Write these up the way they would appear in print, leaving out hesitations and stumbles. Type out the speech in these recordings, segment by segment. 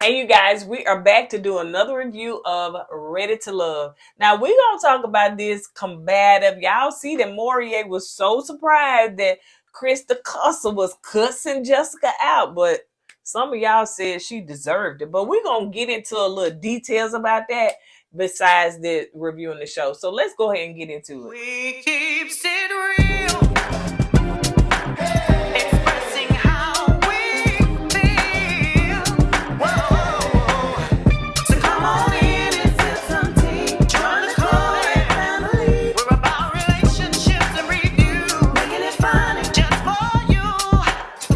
Hey, you guys, we are back to do another review of Ready to Love. Now, we're going to talk about this combative. Y'all see that Maurier was so surprised that Krista Cusser was cussing Jessica out, but some of y'all said she deserved it. But we're going to get into a little details about that besides the reviewing the show. So let's go ahead and get into it. We keep it real. Expressing how we feel. Whoa. So come on in and sip some tea. Join the Kourtney family. We're about relationships and review. Making it fun and just for you.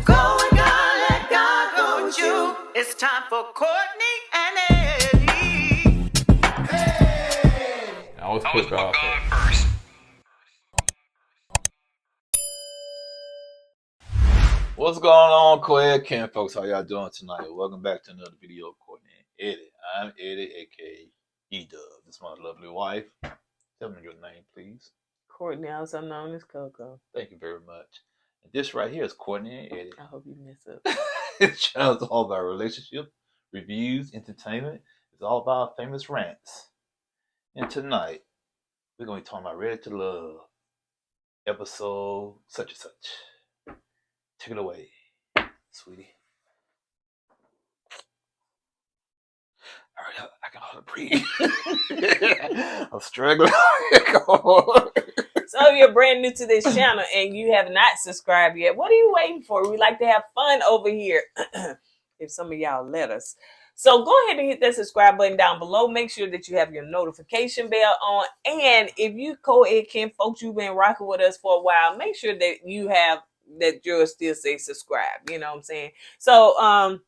Go with God, let God go with you. It's time for Kourtney and Eddie. I always put God first. What's going on, co-ed camp folks? How y'all doing tonight? Welcome back to another video of Kourtney and Eddie. I'm Eddie, aka E-Dub. This is my lovely wife. Tell me your name, please. Kourtney, also known as Coco. Thank you very much. And this right here is Kourtney and Eddie. I hope you mess up. This channel is all about relationship, reviews, entertainment. It's all about famous rants. And tonight, we're going to be talking about Ready to Love, episode such and such. Take it away, sweetie. Hurry up, I can hardly breathe. I'm struggling. So if you're brand new to this channel and you have not subscribed yet, what are you waiting for? We like to have fun over here. If some of y'all let us. So go ahead and hit that subscribe button down below. Make sure that you have your notification bell on. And if you co-ed camp folks, you've been rocking with us for a while, make sure that you have that you'll still say subscribe. You know what I'm saying? So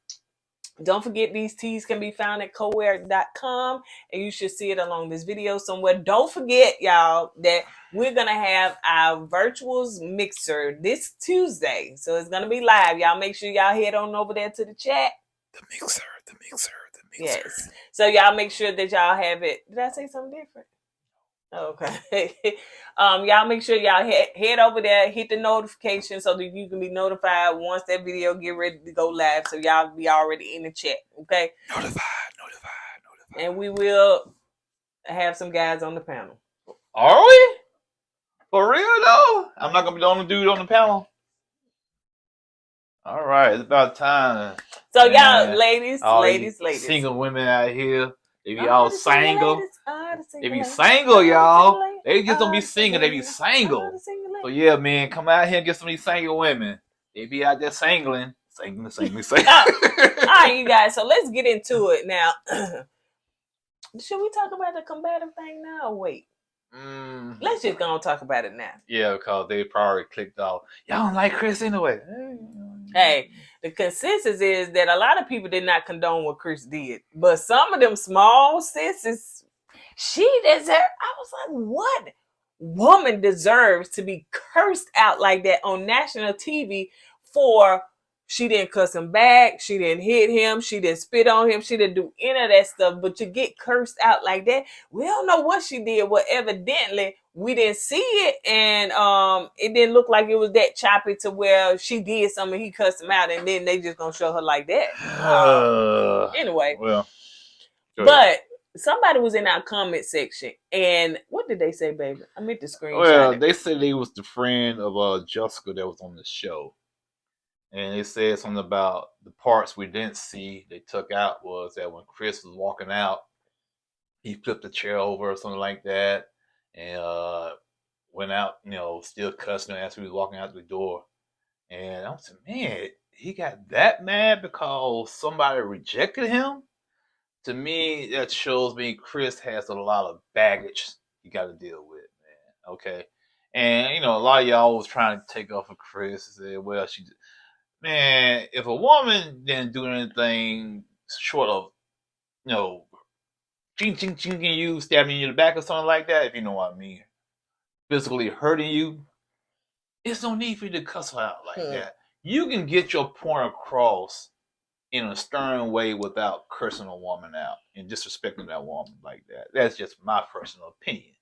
don't forget these teas can be found at cowear.com, and you should see it along this video somewhere. Don't forget, y'all, that we're going to have our virtuals mixer this Tuesday. So it's going to be live. Y'all make sure y'all head on over there to the chat. The mixer. Yes. So y'all make sure that y'all have it. Did I say something different? Okay. Y'all make sure y'all head over there, hit the notification so that you can be notified once that video get ready to go live. So y'all be already in the chat. Okay. Notified. And we will have some guys on the panel. Are we? For real though? I'm not gonna be the only dude on the panel. All right, it's about time. So y'all, ladies, single women out here, they be all single. They be ladies. single, y'all. They just don't be single, they be single. So yeah, man, come out here and get some of these single women. They be out there singling. All right, you guys. So let's get into it now. Should we talk about the combative thing now or wait? Let's just go and talk about it now. Yeah, because they probably clicked off. Y'all don't like Chris anyway. Hey, the consensus is that a lot of people did not condone what Chris did. But some of them small sisters, she deserved. I was like, what woman deserves to be cursed out like that on national TV for she didn't cuss him back, she didn't hit him, she didn't spit on him, she didn't do any of that stuff, but to get cursed out like that, we don't know what she did. Well, evidently we didn't see it, and it didn't look like it was that choppy to where she did something, he cussed him out, and then they just gonna show her like that. Anyway, well, but somebody was in our comment section, and what did they say, baby? I meant to screenshot. Well, they said they was the friend of Jessica that was on the show. And they said something about the parts we didn't see they took out was that when Chris was walking out, he flipped the chair over or something like that, and went out, still cussing as he was walking out the door. And I was like, man, he got that mad because somebody rejected him? To me, that shows me Chris has a lot of baggage you got to deal with, man. Okay? And, a lot of y'all was trying to take off of Chris and say, well, man, if a woman didn't do anything short of, jinking you, stabbing you in the back or something like that, if you know what I mean, physically hurting you, there's no need for you to cuss her out like that. You can get your point across in a stern way without cursing a woman out and disrespecting that woman like that. That's just my personal opinion.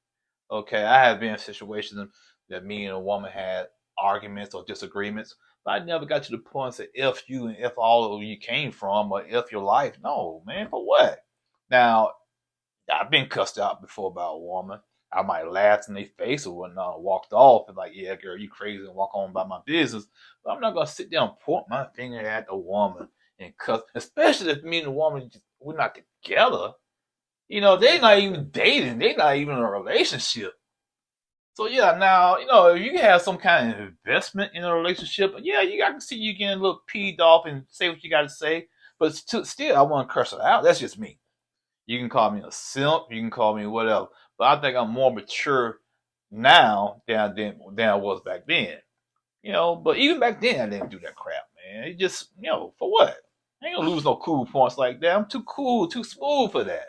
Okay, I have been in situations that me and a woman had arguments or disagreements, But I never got to the point and said F you and F all of you came from or F your life. No, man, for what? Now, I've been cussed out before by a woman. I might laugh in their face or whatnot, walked off and like, yeah, girl, you crazy, and walk on about my business. But I'm not gonna sit there and point my finger at the woman and cuss, especially if me and the woman we're not together. You know, they're not even dating. They're not even in a relationship. So yeah, now if you have some kind of investment in a relationship, yeah, I can see you getting a little peed off and say what you got to say. But still, I want to curse her out. That's just me. You can call me a simp. You can call me whatever. But I think I'm more mature now than I was back then. But even back then, I didn't do that crap, man. It just, for what? I ain't gonna lose no cool points like that. I'm too cool, too smooth for that.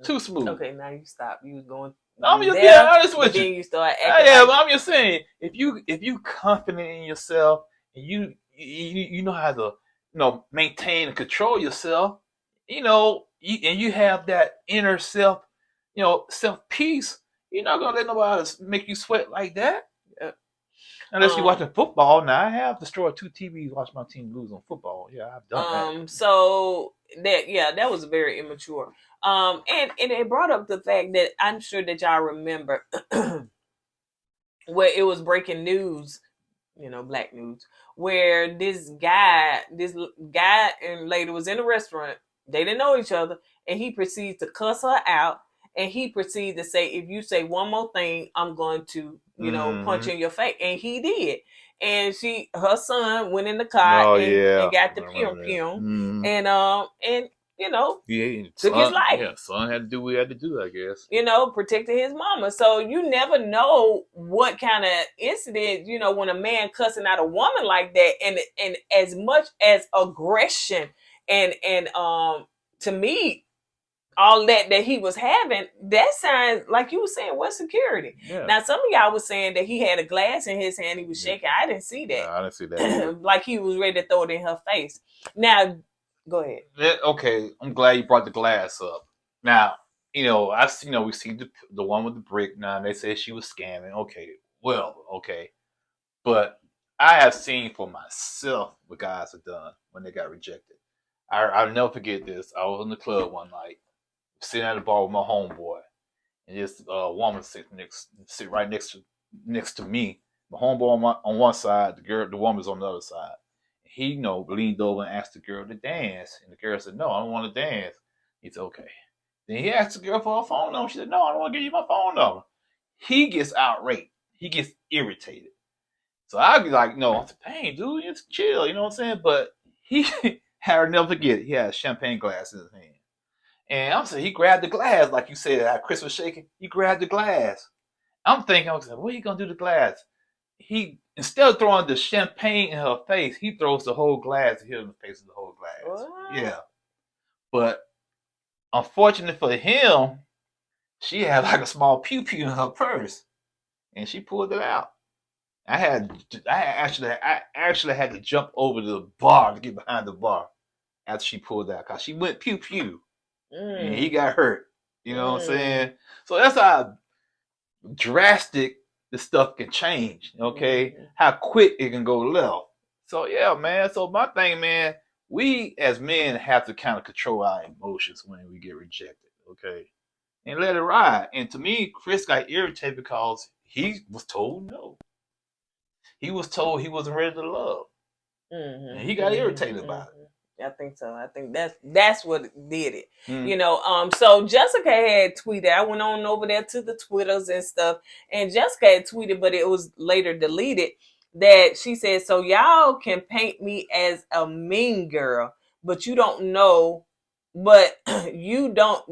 Too smooth. Okay, now you stop. You was going. I'm just being honest with you. Then you start acting. Yeah, but I'm just saying, if you confident in yourself and you know how to maintain and control yourself, and you have that inner self, self peace, you're not gonna let nobody make you sweat like that. Unless you're watching football. Now I have destroyed 2 TVs watching my team lose on football. Yeah, I've done that. So that was very immature. And it brought up the fact that I'm sure that y'all remember where it was breaking news, black news, where this guy and lady was in a restaurant. They didn't know each other, and he proceeds to cuss her out, and he proceeds to say, "If you say one more thing, I'm going to, punch you in your face." And he did. And her son went in the car and got the pium, and took his life. Yeah, son had to do what he had to do, I guess. Protecting his mama. So you never know what kind of incident, when a man cussing out a woman like that, and as much as aggression and to me, all that he was having, that sounds like you were saying, what security? Yeah. Now, some of y'all was saying that he had a glass in his hand, he was shaking. I didn't see that. No, I didn't see that. Like he was ready to throw it in her face. Now, go ahead. Okay, I'm glad you brought the glass up. Now, we see the one with the brick. Now, they say she was scamming. Okay. But I have seen for myself what guys have done when they got rejected. I'll never forget this. I was in the club one night, sitting at the bar with my homeboy, and this woman sit right next to me. My homeboy on one side, the woman's on the other side. He leaned over and asked the girl to dance, and the girl said, "No, I don't want to dance." He said, "Okay." Then he asked the girl for her phone number. She said, "No, I don't want to give you my phone number." He gets outraged. He gets irritated. So I'd be like, "No, I said, dang, dude, it's chill." You know what I'm saying? But he. I'll never forget it. He had a champagne glass in his hand. And I'm saying, he grabbed the glass, like you said, how Chris was shaking. He grabbed the glass. I'm thinking, I was like, what are you going to do to the glass? Instead of throwing the champagne in her face, he throws the whole glass and hit her in the face of the whole glass. What? Yeah. But unfortunately for him, she had like a small pew-pew in her purse. And she pulled it out. I actually had to jump over the bar to get behind the bar after she pulled out, because she went pew pew and he got hurt. You know what I'm saying? So that's how drastic the stuff can change. Okay, how quick it can go left. So yeah, man. So my thing, man, we as men have to kind of control our emotions when we get rejected. Okay, and let it ride. And to me, Chris got irritated because he was told no. He was told he wasn't ready to love, and he got irritated about it. I think so. I think that's what did it. So Jessica had tweeted. I went on over there to the Twitters and stuff, and Jessica had tweeted, but it was later deleted. That she said, "So y'all can paint me as a mean girl, but you don't know, but you don't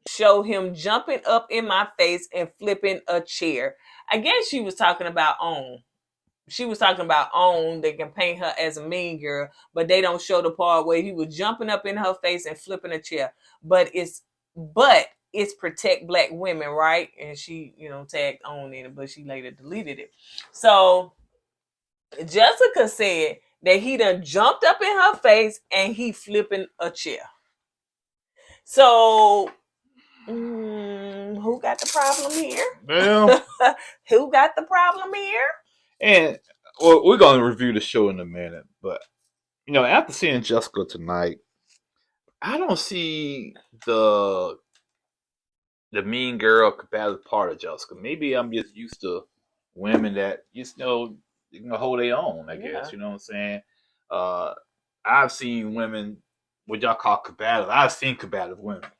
show him jumping up in my face and flipping a chair." I guess she was talking about OWN. She was talking about OWN. They can paint her as a mean girl, but they don't show the part where he was jumping up in her face and flipping a chair. But it's protect black women, right? And she, tagged OWN in it, but she later deleted it. So Jessica said that he done jumped up in her face and he flipping a chair. So Who got the problem here? Well, Who got the problem here? and well, we're gonna review the show in a minute, but after seeing Jessica tonight, I don't see the mean girl combative part of Jessica. Maybe I'm just used to women that you can hold their own. I guess Yeah. you know what I'm saying. Uh, I've seen women, what y'all call combative. I've seen combative women.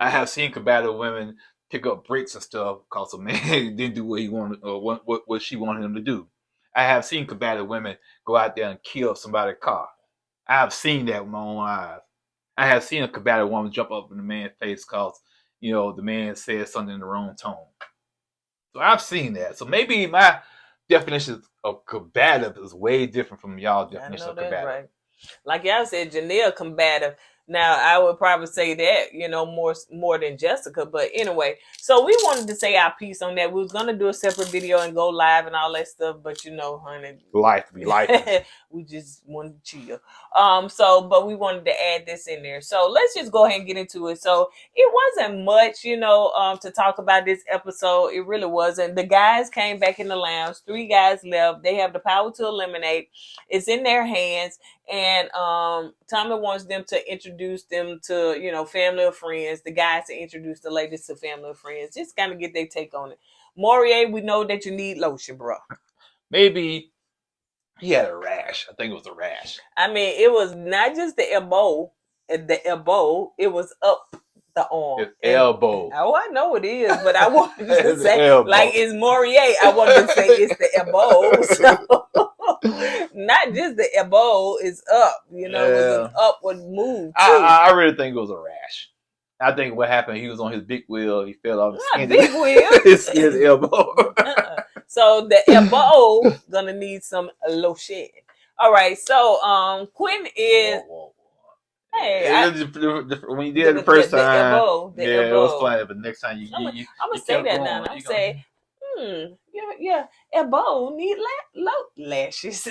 I have seen combative women pick up bricks and stuff because a man didn't do what he wanted or what she wanted him to do. I have seen combative women go out there and kill somebody's car. I have seen that with my own eyes. I have seen a combative woman jump up in the man's face because the man said something in the wrong tone. So I've seen that. So maybe my definition of combative is way different from y'all's I definition know of that's combative. right. Like y'all said, Janelle combative. Now I would probably say that, more than Jessica. But anyway, so we wanted to say our piece on that. We was gonna do a separate video and go live and all that stuff, but honey, Life be life. we just wanted to chill. But we wanted to add this in there. So let's just go ahead and get into it. So it wasn't much, to talk about this episode. It really wasn't. The guys came back in the lounge. 3 guys left. They have the power to eliminate. It's in their hands. And Tommy wants them to introduce them to, family or friends. The guys to introduce the ladies to family or friends. Just kind of get their take on it. Maurier, we know that you need lotion, bro. Maybe he had a rash. I think it was a rash. I mean, it was not just the elbow. It was up the arm. His elbow. Oh, I know it is, but I wanted to His say, elbow. like it's Maurier. I wanted to say it's the elbow. So, not just the elbow is up. It was an upward move too. I really think it was a rash. I think what happened, he was on his big wheel. He fell off the skin. Big wheel. his elbow. So the elbow gonna need some lotion. All right. So Quinton is. Whoa. Hey, when you did it the first time, elbow, it was funny. But next time I'm gonna say that now. I'm gonna say, yeah, elbow need lashes.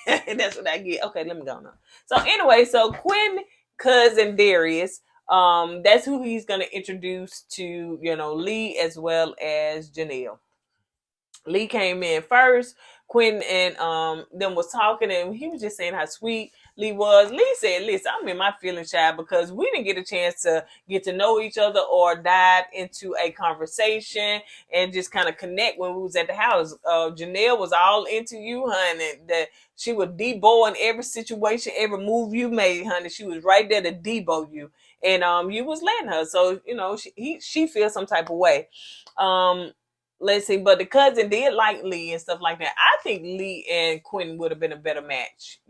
That's what I get. Okay, let me go now. So anyway, Quinn, cousin Darius, that's who he's gonna introduce to Lee as well as Janelle. Lee came in first. Quinton and them was talking, and he was just saying how sweet Lee was. Lee said, "Listen, I'm in my feelings, child, because we didn't get a chance to get to know each other or dive into a conversation and just kind of connect when we was at the house. Janelle was all into you, honey. That she was Debo in every situation, every move you made, honey. She was right there to Debo you, and you was letting her. So she feels some type of way. Let's see, but the cousin did like Lee and stuff like that. I think Lee and Quinton would have been a better match,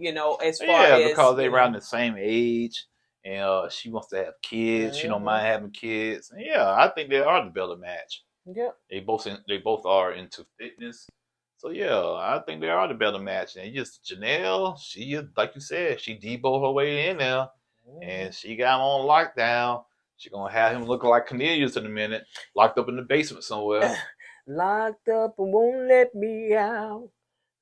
as far as because they around the same age, and she wants to have kids. She don't mind having kids. And I think they are the better match. Yeah, they both are into fitness, so I think they are the better match. And just Janelle, she like you said, she Debo her way in there, and she got him on lockdown. She gonna have him looking like Cornelius in a minute, locked up in the basement somewhere. Locked up and won't let me out.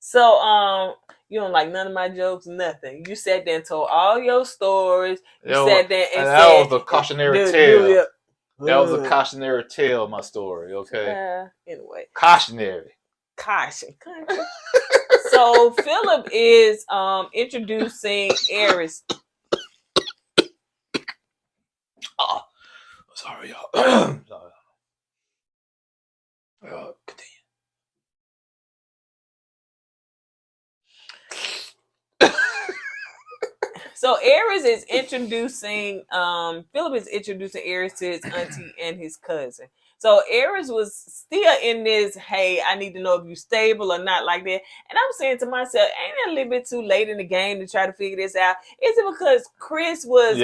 So you don't like none of my jokes, nothing. You sat there and told all your stories. You sat there and said that was a cautionary tale. That was a cautionary tale, my story, okay? Anyway. Cautionary. Caution. So Philip is introducing Aries. Oh, sorry, y'all. Continue. So Aries is introducing Philip is introducing Aries to his auntie and his cousin. So Aries was still in this, hey, I need to know if you're stable or not, like that. And I'm saying to myself, ain't it a little bit too late in the game to try to figure this out? Is it because Chris was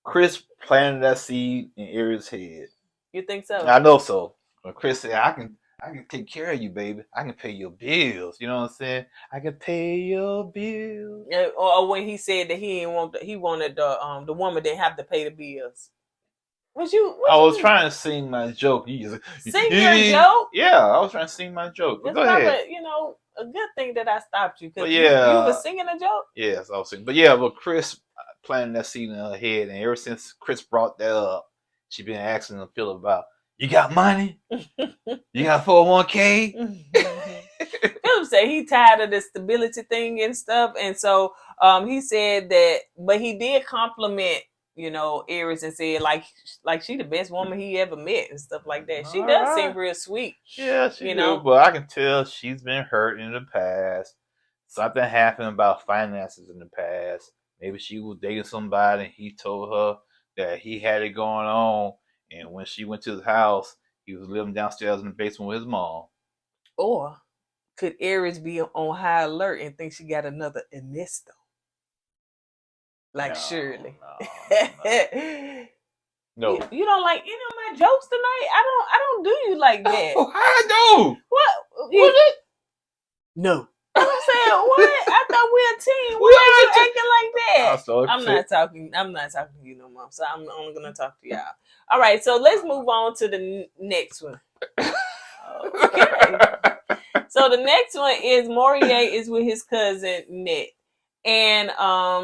Chris planted that seed in Aries' head? You think so? I know so. When Chris said, I can take care of you, baby. I can pay your bills. You know what I'm saying? I can pay your bills. Or when he said that he wanted the woman didn't have to pay the bills. I was trying to sing my joke. Sing your joke? Yeah, I was trying to sing my joke. Go ahead. A good thing that I stopped you because you were singing a joke. Yes, I was singing. But Chris planted that seed in her head, and ever since Chris brought that up, She been asking Philip about, you got money? You got 401k? Philip said he tired of the stability thing and stuff, and so he said that, but he did compliment, Aries, and said like she the best woman he ever met and stuff like that. She does seem real sweet. Yeah, she do, but I can tell she's been hurt in the past. Something happened about finances in the past. Maybe she was dating somebody and he told her that he had it going on, and when she went to his house, he was living downstairs in the basement with his mom. Or could Aries be on high alert and think she got another Ernesto? Like Shirley. No. You don't like any of my jokes tonight? I don't do you like that. Oh, I do. What? Was it? No. I'm saying what? I thought we a team. Why are you acting like that? I'm not talking to you no more. So I'm only gonna talk to y'all. All right, so let's move on to the next one. Okay. So the next one is Maurier is with his cousin Ned. And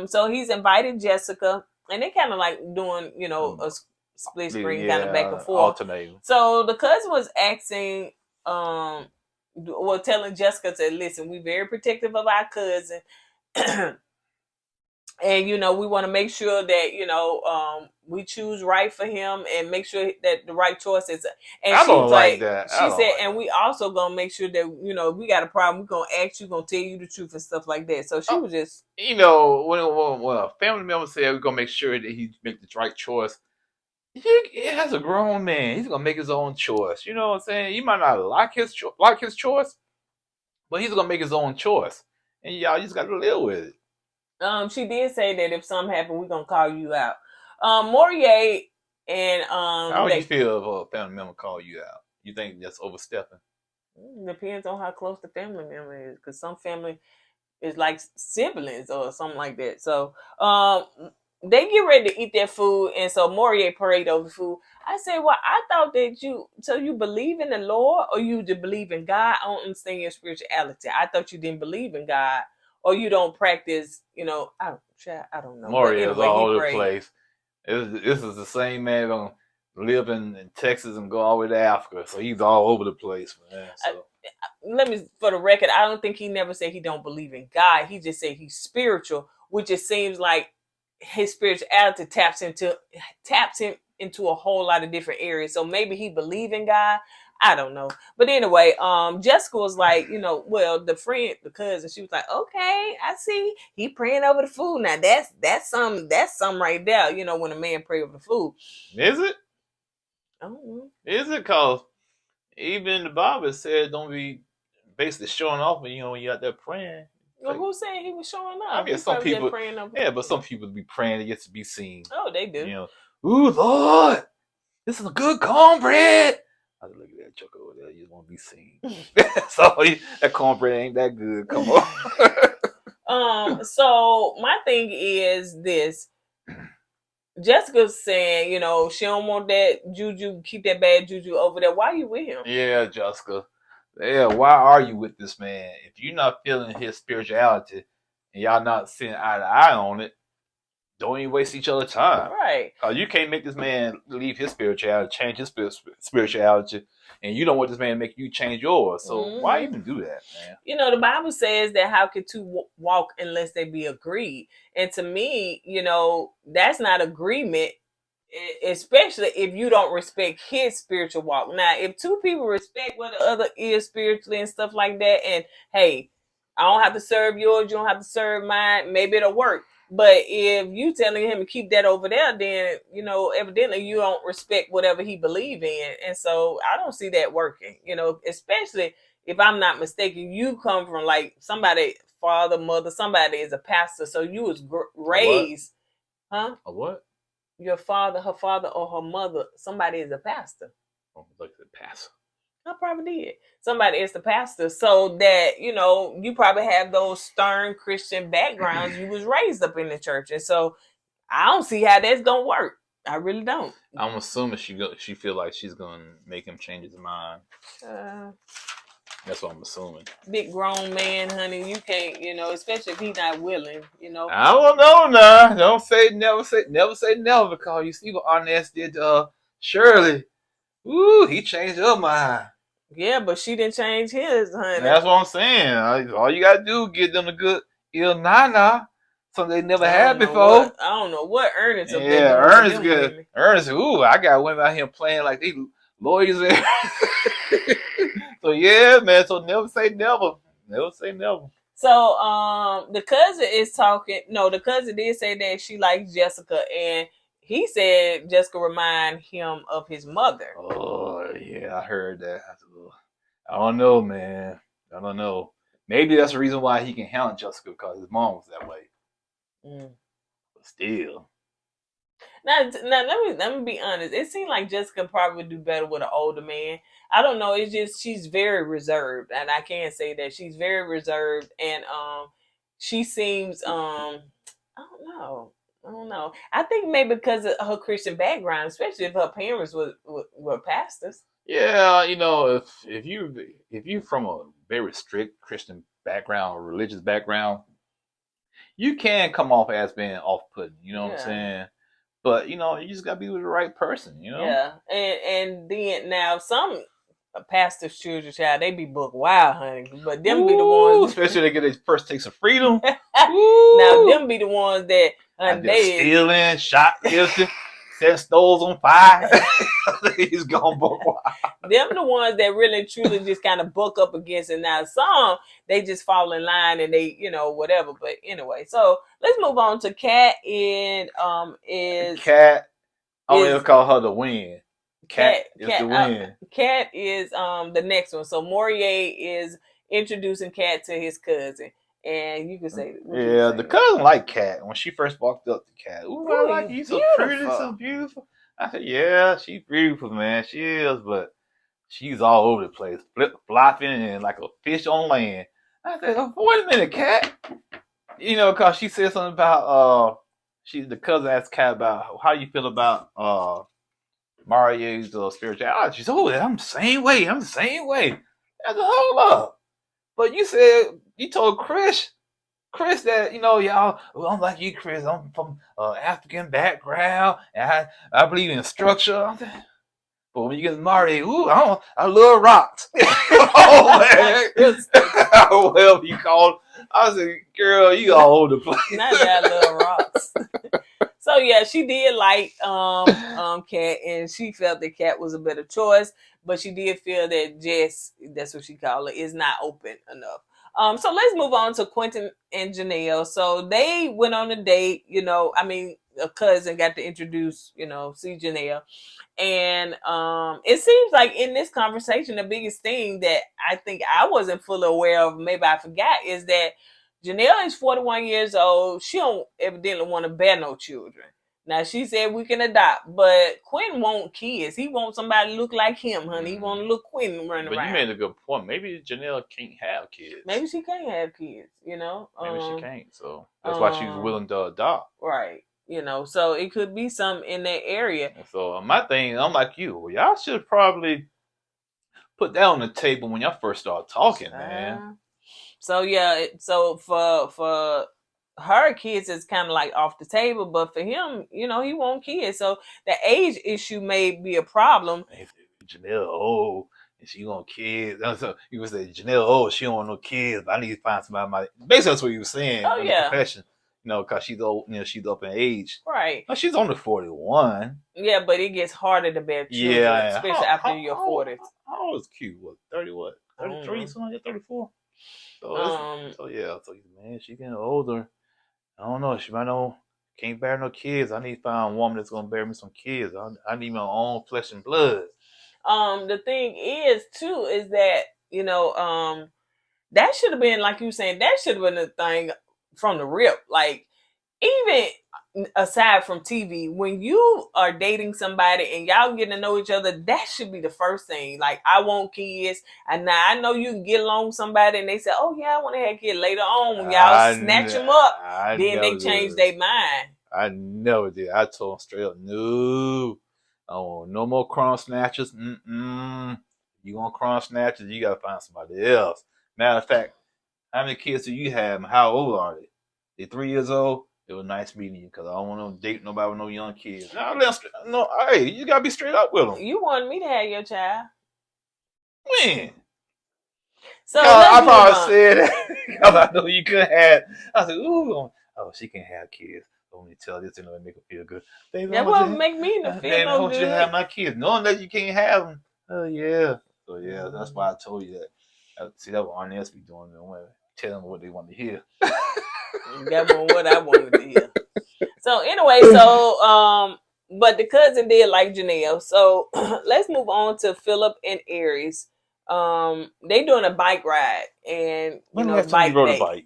so he's invited Jessica, and they kind of like doing, a split screen kind of back and forth. Alternating. So the cousin was asking, telling Jessica to listen, we very protective of our cousin. And, we want to make sure that, we choose right for him and make sure that the right choice is. And I she don't was like that. She said, and we also going to make sure that, if we got a problem, we're going to ask you, going to tell you the truth and stuff like that. So she was just. When a family member said we're going to make sure that he make the right choice, he has a grown man. He's going to make his own choice. You know what I'm saying? You might not like his choice, but he's going to make his own choice. And y'all just got to live with it. She did say that if something happened, we're gonna call you out. Maurier and how do you feel if a family member call you out? You think that's overstepping? Depends on how close the family member is, because some family is like siblings or something like that. So they get ready to eat their food, and so Maurier prayed over the food. I said, well, I thought that you believe in the Lord, or you just believe in God? I don't understand your spirituality. I thought you didn't believe in God, or you don't practice, I don't know. Maurier is all over the place. This is the same man gonna live in Texas and go all the way to Africa, so he's all over the place, man. So. For the record, I don't think he never said he don't believe in God. He just said he's spiritual, which it seems like his spirituality taps him into a whole lot of different areas. So maybe he believe in God. I don't know. But anyway, Jessica was like, the cousin, she was like, okay, I see. He praying over the food. Now that's something right there, when a man pray over the food. Is it? I don't know. Is it? Because even the Bible said don't be basically showing off when you're out there praying. Well, who said he was showing up? I mean, some people, but some people be praying just to be seen. Oh, they do. Ooh, Lord, this is a good cornbread. I look at that joke over there. You just want to be seen. So that cornbread ain't that good. Come on. So my thing is this. Jessica's saying, she don't want that juju, keep that bad juju over there. Why are you with him? Yeah, Jessica. Yeah, why are you with this man? If you're not feeling his spirituality and y'all not seeing eye to eye on it, don't even waste each other's time. Right. You can't make this man leave his spirituality, change his spirituality, and you don't want this man to make you change yours. So why even do that, man? The Bible says that how can two walk unless they be agreed? And to me, that's not agreement, especially if you don't respect his spiritual walk. Now, if two people respect what the other is spiritually and stuff like that, and hey, I don't have to serve yours, you don't have to serve mine, maybe it'll work. But if you telling him to keep that over there, then, evidently you don't respect whatever he believe in. And so I don't see that working, especially if I'm not mistaken, you come from like somebody, father, mother, somebody is a pastor. So you was raised, huh? A what? Your father, her father, or her mother, somebody is a pastor. Oh, look at the pastor. I probably did. Somebody is the pastor. So that, you probably have those stern Christian backgrounds. You was raised up in the church. And so I don't see how that's going to work. I really don't. I'm assuming she feel like she's going to make him change his mind. That's what I'm assuming. Big grown man, honey. You can't, especially if he's not willing, I don't know now. Don't say never, because you see what Arnett did to Shirley, ooh, he changed her mind. Yeah, but she didn't change his, honey. That's what I'm saying. All you gotta do is get them a good Il Nana, something they never had before. I don't know what Ernest up there Yeah, doing with Ernest them good. women. Ernest, ooh, I got women out here playing like they lawyers there. So yeah, man. So never say never. Never say never. So the cousin is talking. No, the cousin did say that she likes Jessica, and he said Jessica remind him of his mother. Oh yeah, I heard that. I don't know, man. I don't know. Maybe that's the reason why he can handle Jessica, because his mom was that way. But still. Now, let me be honest. It seemed like Jessica probably would do better with an older man. I don't know. It's just she's very reserved, and I can't say that she's very reserved, and she seems I don't know. I think maybe because of her Christian background, especially if her parents were pastors. Yeah, if you from a very strict Christian background or religious background, you can come off as being off-putting. You know what I'm saying? But you just gotta be with the right person. Yeah, and then now some pastors' children, child, they be booked wild, honey. But them be the ones, especially they get their first taste of freedom. Now them be the ones that they stealing, shoplifting, setting stoves on fire. He's gone book wild. Them the ones that really truly just kind of buck up against it. Now some they just fall in line and they whatever. But anyway, so let's move on to Kat. And is Kat? I'm gonna call her the win. Kat is the win. Kat is the next one. So Maurier is introducing Kat to his cousin, and you can say, the cousin liked Kat when she first walked up to Kat. Ooh, I like you, so pretty, so beautiful. I said, yeah, she's beautiful, man. She is, but she's all over the place, flopping and like a fish on land. I said, oh, wait a minute, Kat. Cause she said something about the cousin asked Kat about how you feel about Mario's spirituality. She said, oh, I'm the same way. I said, hold up. But you told Chris that, y'all, well, I'm like you, Chris. I'm from African background, and I believe in structure. But when you get Mario, ooh, I love rocks. Oh, man. Whatever you call it. I said, girl, you all over the place. Not that I love rocks. So yeah, she did like Kat, and she felt that Kat was a better choice, but she did feel that Jess, that's what she called it, is not open enough. So let's move on to Quinton and Janelle. So they went on a date, a cousin got to introduce, see Janelle. And it seems like in this conversation, the biggest thing that I think I wasn't fully aware of, maybe I forgot, is that Janelle is 41 years old. She don't evidently want to bear no children. Now, she said we can adopt, but Quinton want kids. He wants somebody to look like him, honey. He want to look Quinton running around. But you made a good point. Maybe Janelle can't have kids. Maybe she can't have kids, Maybe she can't. So that's why she's willing to adopt. Right. So it could be something in that area. And so my thing, I'm like you. Well, y'all should probably put that on the table when y'all first start talking, man. So yeah, so for her, kids is kind of like off the table, but for him, he want kids. So the age issue may be a problem. If Janelle old and she want kids, so you would say Janelle old, she don't want no kids. But I need to find somebody. Basically, that's what you were saying. Oh yeah. Profession. Because she's old, she's up in age. Right. No, she's only 41. Yeah, but it gets harder to bear children, especially after your 40s. How old is Q? What, 30 what? 33, something like that, 34? So yeah, man, she's getting older. I don't know. She might can't bear no kids. I need to find a woman that's gonna bear me some kids. I need my own flesh and blood. The thing is too, is that, that should have been, like you saying, that should have been the thing from the rip. Like, even aside from TV, when you are dating somebody and y'all getting to know each other, that should be the first thing. Like, I want kids, and now I know you can get along with somebody and they say, oh yeah, I want to have kids. Later on, when y'all snatch them up, then they change their mind. I never did. I told them straight up, no, I don't want no more crumb snatchers. You want crumb snatchers, you gotta find somebody else. Matter of fact, how many kids do you have and how old are they? They 3 years old? It was nice meeting you because I don't want to date nobody with no young kids. No, hey, you gotta be straight up with them. You wanted me to have your child. When? So I let's move probably on. said that because I know you could have. I said, ooh, oh, she can have kids. Let me tell this and let me make her feel good. Baby, That won't make me feel baby, I no want you to good. have my kids, knowing that you can't have them. Oh yeah. So yeah, that's why I told you that. See, that's what Arnett be doing. Tell them what they want to hear. That wasn't what I wanted to hear. So anyway, but the cousin did like Janelle. So let's move on to Philip and Aries. They doing a bike ride and When last time bike you rode day. a bike?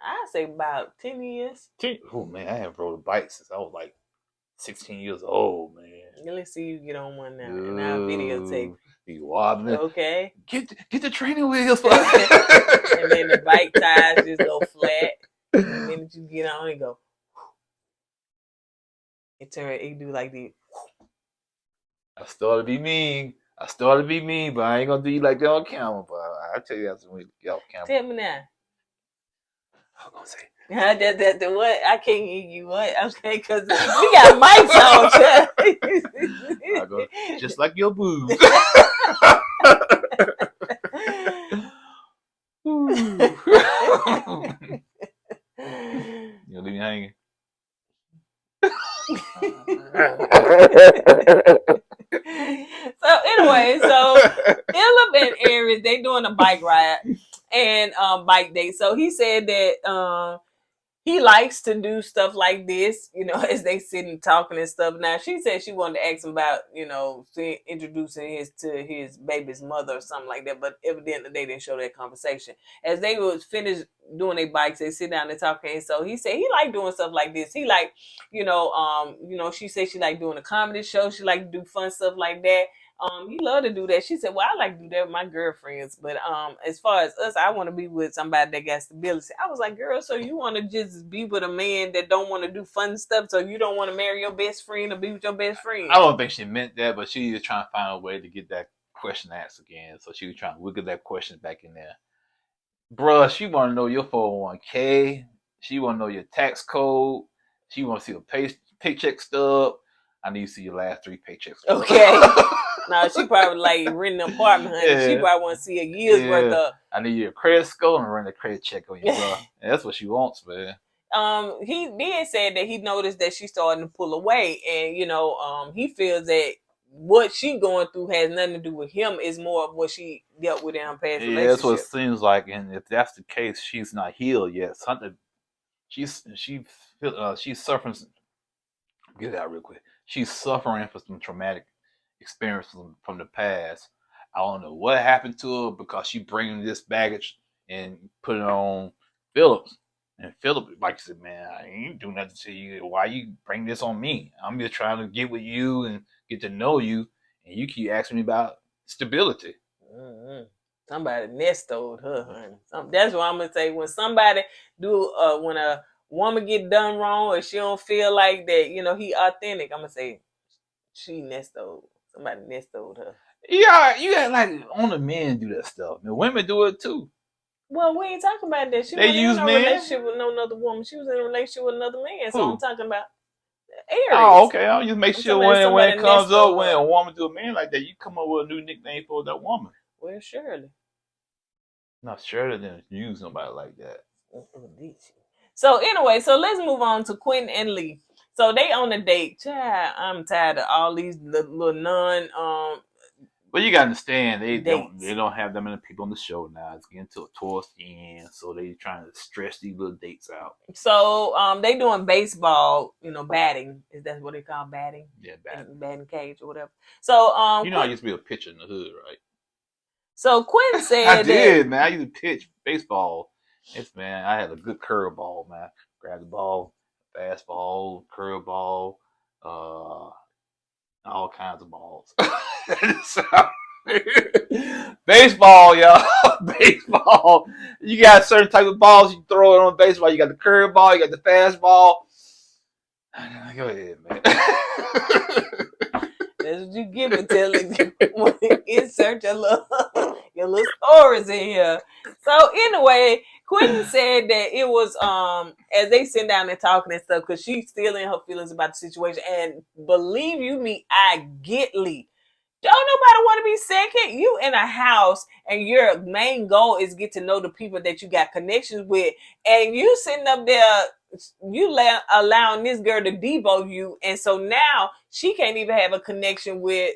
I say about 10 years. Oh man, I haven't rode a bike since I was like 16 years old, man. Let's see you get on one now, and I'll videotape. Be wobbling. Okay. Get the training wheels. And then the bike tires just go flat. And the minute you get on, it go. It do like this. I started to be mean, but I ain't gonna do you like that on camera. But I'll tell you after we get off camera. Tell me now. I was gonna say. The what? I can't hear you. What? Okay, because we got mics on. I go, just like your boobs. You leave me hanging. So anyway, Philip and Aries, they doing a bike ride and bike day. So he said that he likes to do stuff like this, as they sitting talking and stuff. Now she said she wanted to ask him about, introducing his baby's mother or something like that, but evidently they didn't show that conversation. As they was finished doing their bikes, they sit down and talk, and so he said he liked doing stuff like this. He like, she said she liked doing a comedy show, she liked to do fun stuff like that. He loved to do that. She said, well, I like to do that with my girlfriends. But as far as us, I want to be with somebody that got stability. I was like, girl, so you want to just be with a man that don't want to do fun stuff? So you don't want to marry your best friend or be with your best friend? I don't think she meant that, but she was trying to find a way to get that question asked again. So she was trying to wiggle that question back in there. Bruh, she want to know your 401k. She want to know your tax code. She want to see a paycheck stub. I need to see your last 3 paychecks. Okay. No, she probably like renting an apartment, honey. Yeah. She probably want to see a year's worth of. I need your credit score and run a credit check on you, bro. That's what she wants, man. He did say that he noticed that she's starting to pull away, and he feels that what she going through has nothing to do with him. Is more of what she dealt with in her past relationship. That's what it seems like, and if that's the case, she's not healed yet. Something she's suffering. Get it out real quick. She's suffering from some traumatic experience from the past. I don't know what happened to her because she bringing this baggage and put it on Philip. And Philip, like I said, man, I ain't doing nothing to you. Why you bring this on me? I'm just trying to get with you and get to know you, and you keep asking me about stability. Mm-hmm. Somebody nestoed her, honey. That's what I'm gonna say. When somebody when a woman get done wrong or she don't feel like that, he authentic, I'm gonna say she nestoed. Somebody nestoed her. Yeah, you got like only men do that stuff. The women do it too. Well, we ain't talking about that. She wasn't in a relationship with no other woman. She was in a relationship with another man. So I'm talking about Aries. Oh, okay. I'll just make sure when it comes up, when a woman do a man like that, you come up with a new nickname for that woman. Well, Shirley. Not Shirley didn't use nobody like that. So anyway, let's move on to Quinton and Lee. So they on a date. Child, I'm tired of all these little Well, you gotta understand they don't have that many people on the show now. It's getting towards the end, so they trying to stretch these little dates out. So they doing baseball, batting. Is that what they call batting? Yeah, batting cage or whatever. So I used to be a pitcher in the hood, right? So Quinton said I did, man. I used to pitch baseball. Man, I had a good curveball, man. Grab the ball, fastball, curveball, all kinds of balls. Baseball, y'all. Baseball. You got certain type of balls you throw it on baseball. You got the curveball, you got the fastball. Go ahead, man. That's what you give it till insert your little stories in here. So anyway, Quinton said that it was as they sit down and talking and stuff, because she's still in her feelings about the situation. And believe you me, I get Lee. Don't nobody want to be second. You in a house and your main goal is get to know the people that you got connections with, and you sitting up there, allowing this girl to devo you, and so now she can't even have a connection with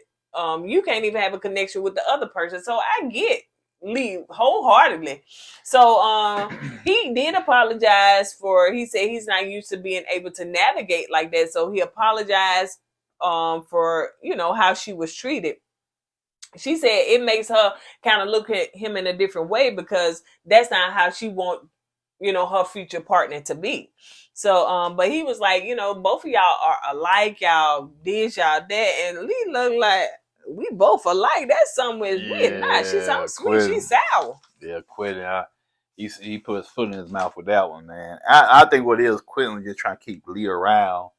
you can't even have a connection with the other person. So I get Lee wholeheartedly. So he did apologize for, he said he's not used to being able to navigate like that. So he apologized for, you know, how she was treated. She said it makes her kind of look at him in a different way, because that's not how she want, you know, her future partner to be. So but he was like, you know, both of y'all are alike, y'all this, y'all that, and Lee looked like, we both alike. That's somewhere we're not. She's I'm sweet, she's sour. Yeah, Quinton. He put his foot in his mouth with that one, man. I think what it is, Quinton just trying to keep Lee around,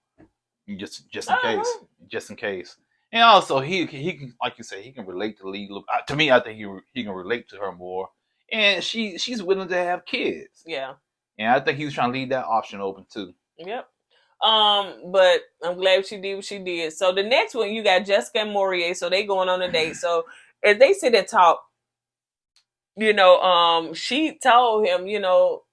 just in case. And also he can, like you say, he can relate to Lee. To me, I think he can relate to her more, and she's willing to have kids. Yeah, and I think he was trying to leave that option open too. Yep. But I'm glad she did what she did. So the next one, you got Jessica and Maurier. So they going on a date. So as they sit and talk, you know, she told him, you know,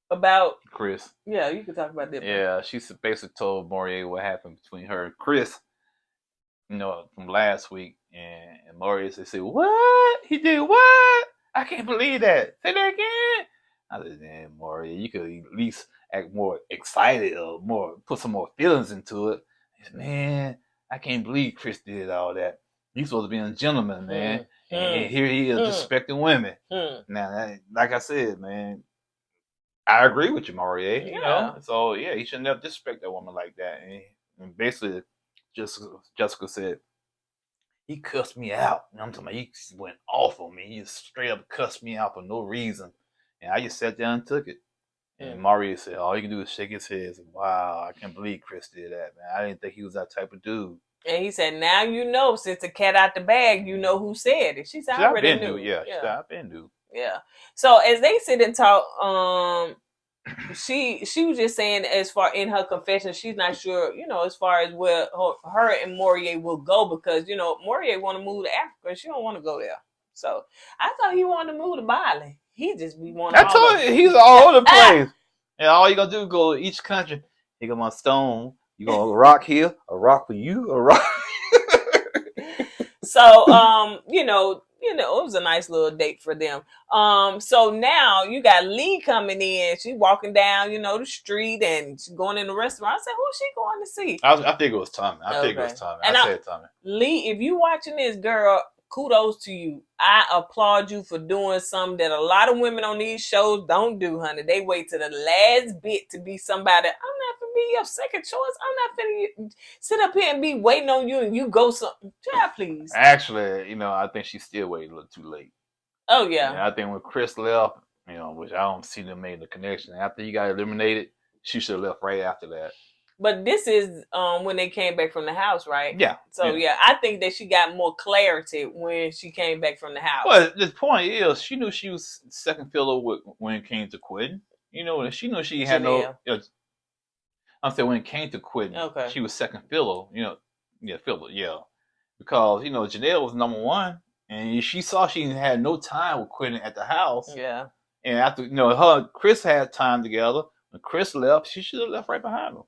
about Chris. Yeah, you can talk about that. Yeah, she basically told Maurier what happened between her and Chris, you know, from last week. And Maurier said, "What? He did what? I can't believe that. Say that again." I said, "Man, Maurier, you could at least act more excited or more, put some more feelings into it." He said, "Man, I can't believe Chris did all that. He's supposed to be a gentleman, man. And here he is disrespecting women." Now, like I said, man, I agree with you, Maurier. You know, so yeah, he shouldn't have disrespected a woman like that. And basically, Jessica said, "He cussed me out." And I'm talking about, he went off on me. He just straight up cussed me out for no reason. And I just sat down and took it. And Maurier said, all you can do is shake his head and say, "Wow, I can't believe Chris did that, man. I didn't think he was that type of dude." And he said, "Now you know, since the cat out the bag, you know who said it." She said, "I already knew." Yeah, she said, "I've been knew." Yeah. So as they sit and talk, she was just saying, as far in her confession, she's not sure, you know, as far as where her and Maurier will go, because, you know, Maurier want to move to Africa and she don't want to go there. So I thought he wanted to move to Bali. He just be wanting. I told you, he's all over the place. And all you gonna do is go to each country. Here go my stone. You gonna rock here, a rock for you, a rock. So you know, it was a nice little date for them. So now you got Lee coming in. She's walking down, you know, the street, and she's going in the restaurant. I said, who's she going to see? I think it was Tommy. I think it was Tommy. And I said Tommy. Lee, if you watching this, girl, kudos to you. I applaud you for doing something that a lot of women on these shows don't do, honey. They wait to the last bit to be somebody. I'm not gonna be your second choice. I'm not gonna sit up here and be waiting on you and you go something. Yeah, please. Actually, you know, I think she's still waiting a little too late. Oh yeah. And I think when Chris left, you know, which I don't see them made the connection. After he got eliminated, she should have left right after that. But this is when they came back from the house, right? Yeah. So yeah, I think that she got more clarity when she came back from the house. Well, the point is, she knew she was second fiddle when it came to Quinton. You know, she knew she had no. I'm saying when it came to Quinton, she was second fiddle. You know, fiddle, yeah, because you know Janelle was number one, and she saw she had no time with Quinton at the house. Yeah. And after her and Chris had time together. When Chris left, she should have left right behind him.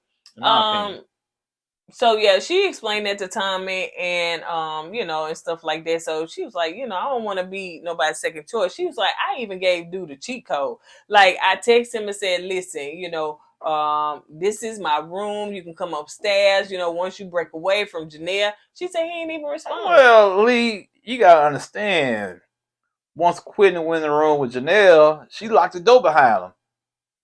So yeah, she explained that to Tommy and you know, and stuff like that. So she was like, you know, I don't want to be nobody's second choice. She was like, I even gave dude a cheat code. Like I texted him and said, listen, you know, this is my room. You can come upstairs, you know, once you break away from Janelle. She said he ain't even respond. Well, Lee, you gotta understand. Once Quinton went in the room with Janelle, she locked the door behind him.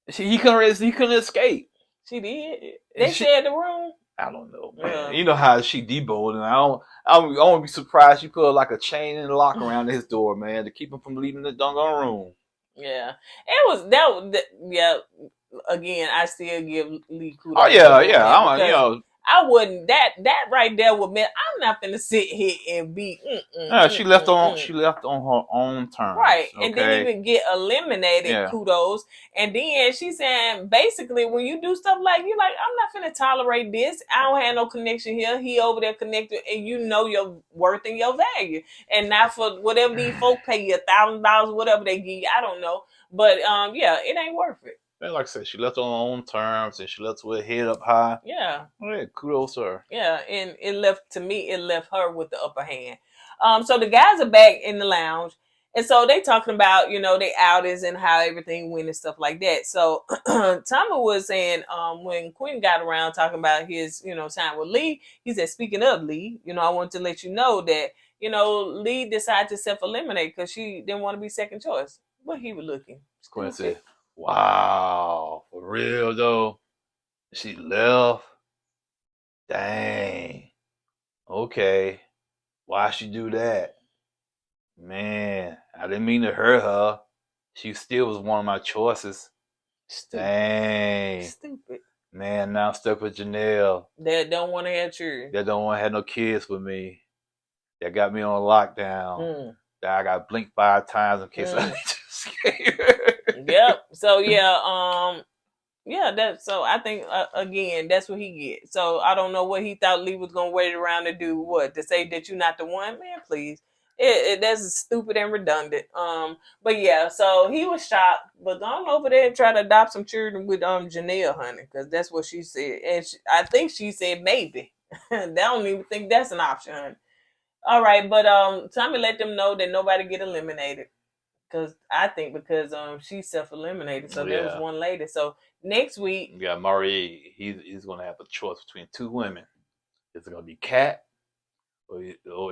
He couldn't escape. She did. They shared the room. I don't know, man. You know how she deboed, and I won't be surprised she put like a chain and lock around his door, man, to keep him from leaving the doggone room. Yeah, it was that. Yeah, again, I still give Lee kudos. Oh yeah. I wouldn't. That right there would mean I'm not gonna sit here and be. She left on her own terms. Right, okay? and didn't even get eliminated. Yeah. Kudos. And then she's saying basically when you do stuff like you like, I'm not gonna tolerate this. I don't have no connection here. He over there connected, and you know your worth and your value, and not for whatever these folk pay you $1,000, whatever they give you. I don't know, but yeah, it ain't worth it. And like I said, she left on her own terms, and she left with her head up high. Yeah. Yeah, kudos to her. Yeah, and it left her with the upper hand. So the guys are back in the lounge, and so they talking about, you know, they outings and how everything went and stuff like that. So Tommy was saying, when Quinton got around talking about his, you know, time with Lee, he said, speaking of Lee, you know, I want to let you know that, you know, Lee decided to self-eliminate because she didn't want to be second choice. But he was looking. Quinton said, wow, for real though, she left. Dang. Okay. Why she do that? Man, I didn't mean to hurt her. She still was one of my choices. Stupid. Dang. Stupid. Man, now I'm stuck with Janelle. That don't want to have children. That don't want to have no kids with me. That got me on lockdown. That I got blinked 5 times in case I just scared. Yep. So yeah, so I think again that's what he gets. So I don't know what he thought Lee was gonna wait around to do. What, to say that you're not the one? Man, please. That's stupid and redundant. But yeah, so he was shocked. But go over there and try to adopt some children with Janelle, honey, because that's what she said. And I think she said maybe. They don't even think that's an option, honey. All right, but Tommy let them know that nobody get eliminated. Because she's self-eliminated. So there was one lady. So next week, yeah, Maurier, he's gonna have a choice between 2 women. Is it gonna be Kat or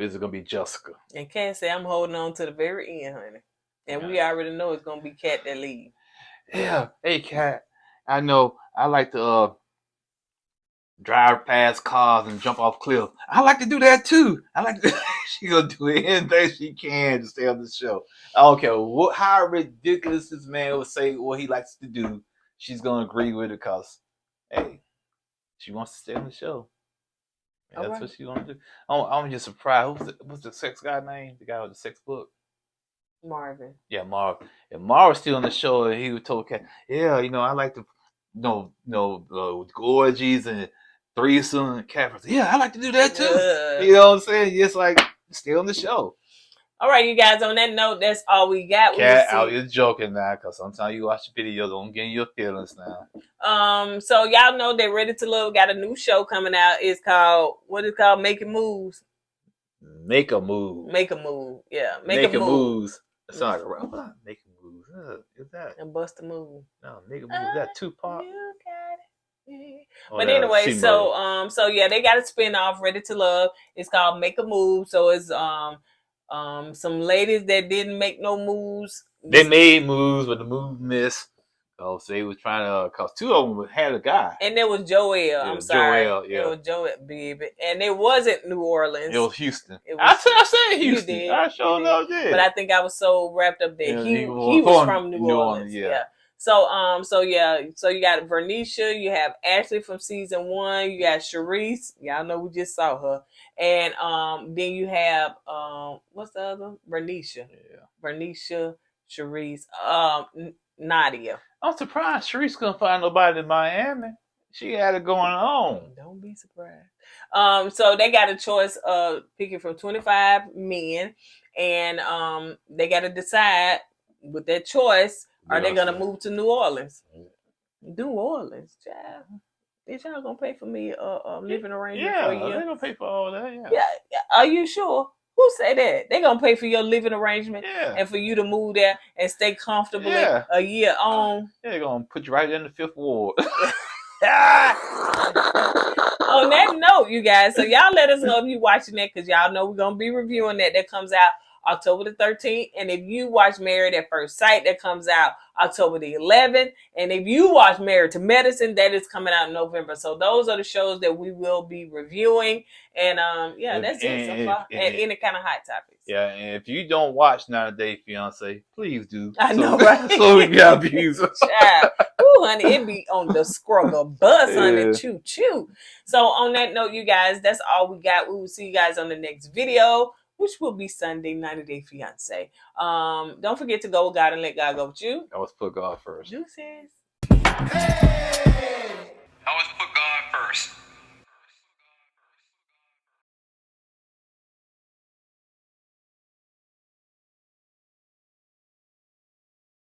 is it gonna be Jessica? And Kat said, I'm holding on to the very end, honey. And we already know it's gonna be Kat that leaves. Yeah. Hey, Kat. I know I like to drive past cars and jump off cliffs. I like to do that too. She gonna do anything she can to stay on the show. I don't care how ridiculous this man would say what he likes to do. She's gonna agree with it because, hey, she wants to stay on the show. And that's what she's gonna do. I'm just surprised. What's the sex guy name? The guy with the sex book? Marvin. Yeah, Marv. If Marv was still on the show, and he would told Kat, yeah, you know, I like to, orgies and threesome and cat. Yeah, I like to do that too. You know what I'm saying? Just like stay on the show. All right, you guys. On that note, that's all we got. Cat out here joking now, because sometimes you watch the video, don't get in your feelings now. So y'all know that Ready to Love got a new show coming out. It's called Making Moves. Make a move. Make a move. Yeah. Make a moves. It sounds like a rap. Making moves. Is that? And bust a move. No, make a move. Is that Tupac? You got it. But anyway, so yeah, they got a spinoff, Ready to Love. It's called Make a Move. So it's some ladies that didn't make no moves. They made moves, but the move missed. Oh, so they was trying to, cause 2 of them had a guy. And there was Joel. I'm sorry. Joel, yeah. It was Joel, baby. And it wasn't New Orleans. It was Houston. I said Houston. You did. I sure know did. But I think I was so wrapped up that he was from New Orleans. Yeah. So you got Vernisha, you have Ashley from season 1, you got Sharice, y'all know we just saw her, and then you have what's the other? Vernisha. Yeah. Vernisha, Sharice, Nadia. I'm surprised Sharice couldn't find nobody in Miami. She had it going on. Don't be surprised. So they got a choice of picking from 25 men, and they got to decide with their choice. Are they gonna move to New Orleans? New Orleans, child. Is y'all gonna pay for me a living arrangement for a year? Yeah, they gonna pay for all that. Yeah. Are you sure? Who said that? They gonna pay for your living arrangement and for you to move there and stay comfortably a year on. Yeah, they're gonna put you right in the 5th ward. On that note, you guys, so y'all let us know if you're watching that, because y'all know we're gonna be reviewing that. That comes out October the 13th. And if you watch Married at First Sight, that comes out October the 11th. And if you watch Married to Medicine, that is coming out in November. So those are the shows that we will be reviewing. And that's it so far. And any kind of hot topics. Yeah, and if you don't watch 90 Day Fiance, please do. I know, right? So we got views. Child. Ooh, honey, it be on the struggle bus, honey. Yeah. Choo choo. So on that note, you guys, that's all we got. We will see you guys on the next video, which will be Sunday, 90 Day Fiance. Don't forget to go with God and let God go with you. I was put God first. Deuces. I always put God first.